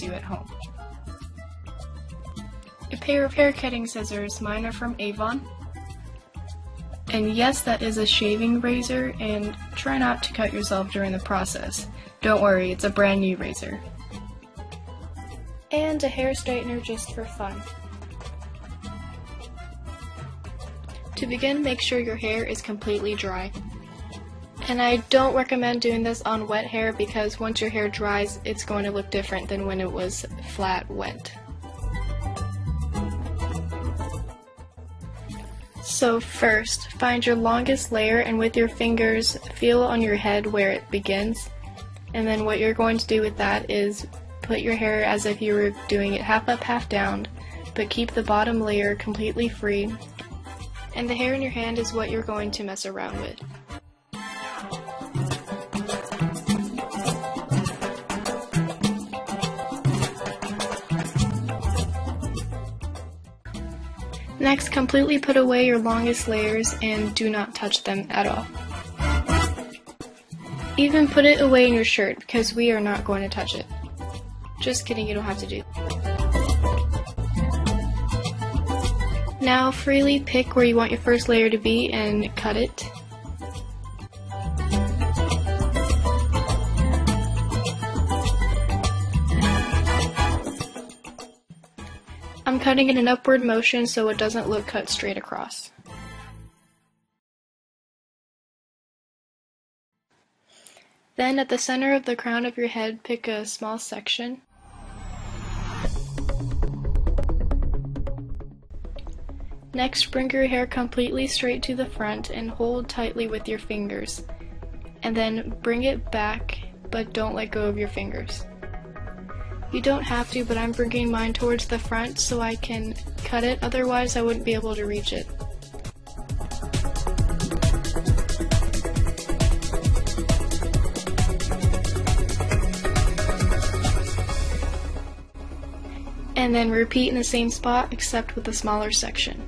do at home. A pair of hair cutting scissors, mine are from Avon. And yes, that is a shaving razor, and try not to cut yourself during the process. Don't worry, it's a brand new razor. And a hair straightener just for fun. To begin, make sure your hair is completely dry. And I don't recommend doing this on wet hair because once your hair dries, it's going to look different than when it was flat wet. So first, find your longest layer and with your fingers, feel on your head where it begins. And then what you're going to do with that is put your hair as if you were doing it half up, half down, but keep the bottom layer completely free. And the hair in your hand is what you're going to mess around with. Next, completely put away your longest layers and do not touch them at all. Even put it away in your shirt because we are not going to touch it. Just kidding, you don't have to do. Now freely pick where you want your first layer to be and cut it. I'm cutting in an upward motion so it doesn't look cut straight across. Then at the center of the crown of your head, pick a small section. Next, bring your hair completely straight to the front and hold tightly with your fingers. And then bring it back, but don't let go of your fingers. You don't have to, but I'm bringing mine towards the front so I can cut it, otherwise I wouldn't be able to reach it. And then repeat in the same spot except with a smaller section.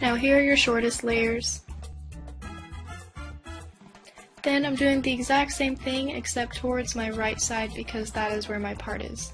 Now here are your shortest layers. Then I'm doing the exact same thing except towards my right side because that is where my part is.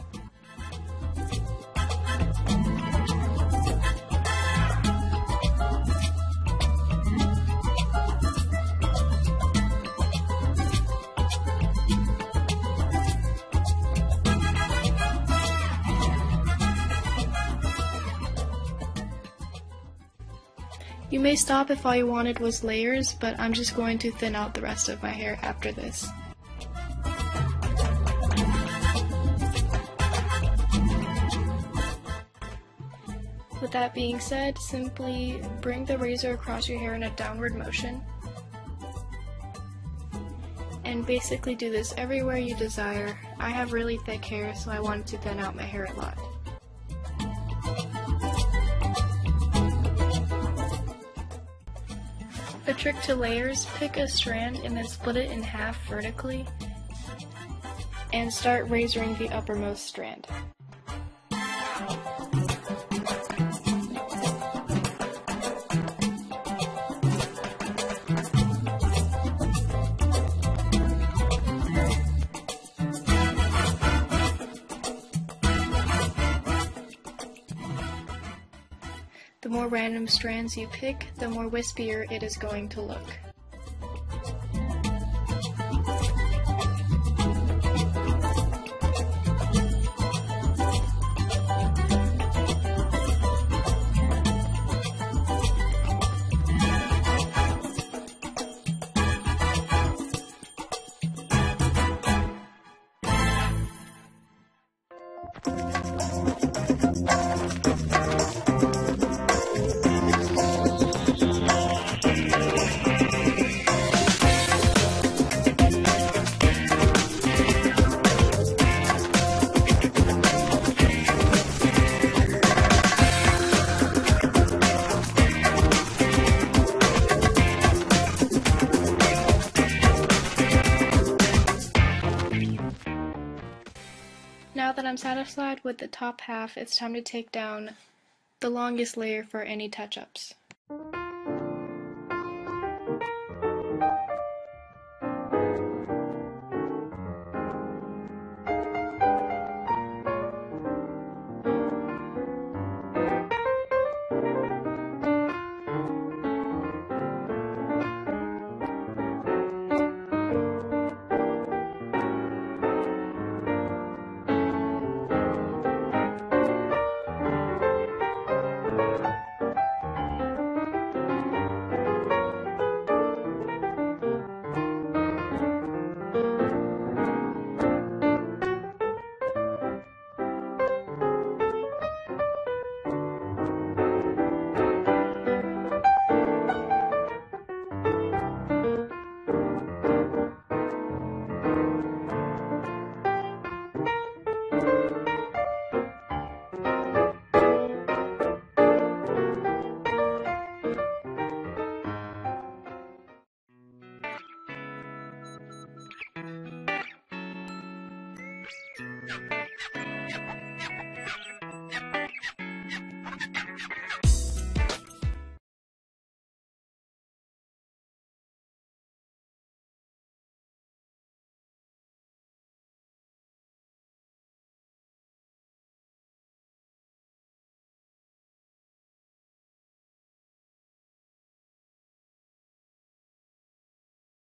You may stop if all you wanted was layers, but I'm just going to thin out the rest of my hair after this. With that being said, simply bring the razor across your hair in a downward motion. And basically do this everywhere you desire. I have really thick hair, so I wanted to thin out my hair a lot. A trick to layers, pick a strand and then split it in half vertically and start razoring the uppermost strand. The more random strands you pick, the more wispier it is going to look. I'm satisfied with the top half, it's time to take down the longest layer for any touch-ups.